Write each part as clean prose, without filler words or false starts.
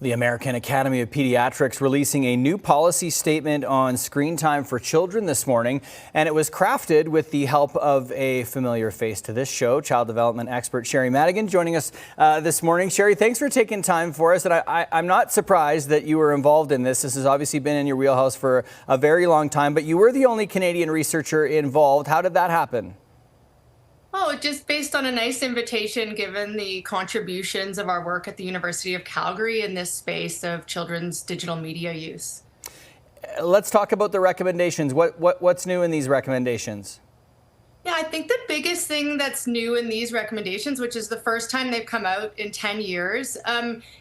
The American Academy of Pediatrics releasing a new policy statement on screen time for children this morning, and it was crafted with the help of a familiar face to this show, child development expert Sheri Madigan, joining us this morning. Sheri, thanks for taking time for us, and I'm not surprised that you were involved in this. This has obviously been in your wheelhouse for a very long time, but you were the only Canadian researcher involved. How did that happen? Oh, just based on a nice invitation, given the contributions of our work at the University of Calgary in this space of children's digital media use. Let's talk about the recommendations. What's new in these recommendations? Yeah, I think the biggest thing that's new in these recommendations, which is the first time they've come out in 10 years,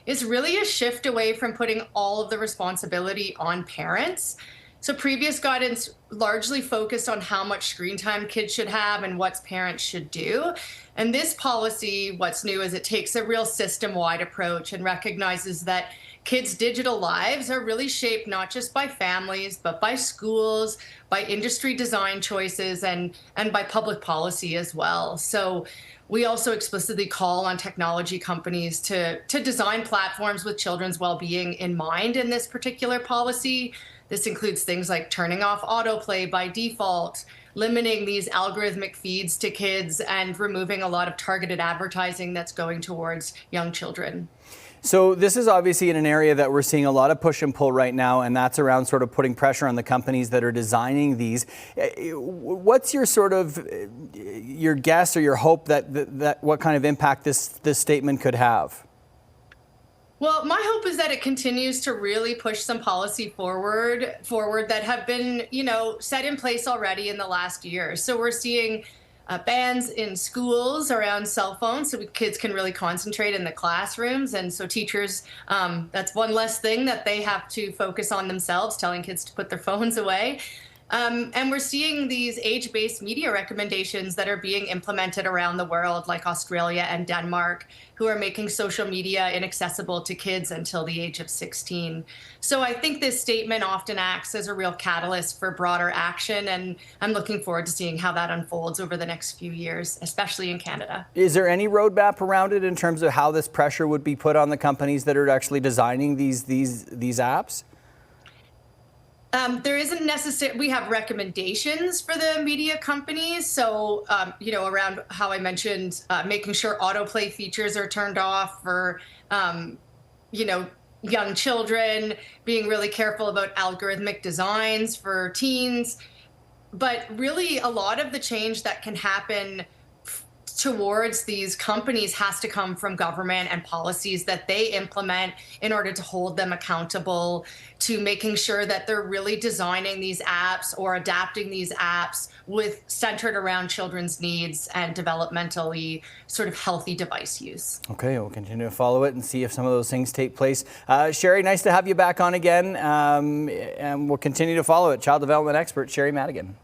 is really a shift away from putting all of the responsibility on parents. So previous guidance largely focused on how much screen time kids should have and what parents should do. And this policy, what's new is it takes a real system-wide approach and recognizes that kids' digital lives are really shaped not just by families, but by schools, by industry design choices, and by public policy as well. So we also explicitly call on technology companies to design platforms with children's well-being in mind in this particular policy. This includes things like turning off autoplay by default, limiting these algorithmic feeds to kids, and removing a lot of targeted advertising that's going towards young children. So this is obviously in an area that we're seeing a lot of push and pull right now, and that's around sort of putting pressure on the companies that are designing these. What's your sort of your guess or your hope that what kind of impact this statement could have? Well, my hope is that it continues to really push some policy forward that have been, set in place already in the last year. So we're seeing bans in schools around cell phones so kids can really concentrate in the classrooms. And so teachers, that's one less thing that they have to focus on themselves, telling kids to put their phones away. And we're seeing these age-based media recommendations that are being implemented around the world, like Australia and Denmark, who are making social media inaccessible to kids until the age of 16. So I think this statement often acts as a real catalyst for broader action, and I'm looking forward to seeing how that unfolds over the next few years, especially in Canada. Is there any roadmap around it in terms of how this pressure would be put on the companies that are actually designing these apps? There isn't necessarily, we have recommendations for the media companies. So, around how I mentioned making sure autoplay features are turned off for, young children, being really careful about algorithmic designs for teens. But really, a lot of the change that can happen towards these companies has to come from government and policies that they implement in order to hold them accountable, to making sure that they're really designing these apps or adapting these apps centered around children's needs and developmentally sort of healthy device use. Okay, we'll continue to follow it and see if some of those things take place. Sheri, nice to have you back on again, and we'll continue to follow it. Child development expert Sheri Madigan.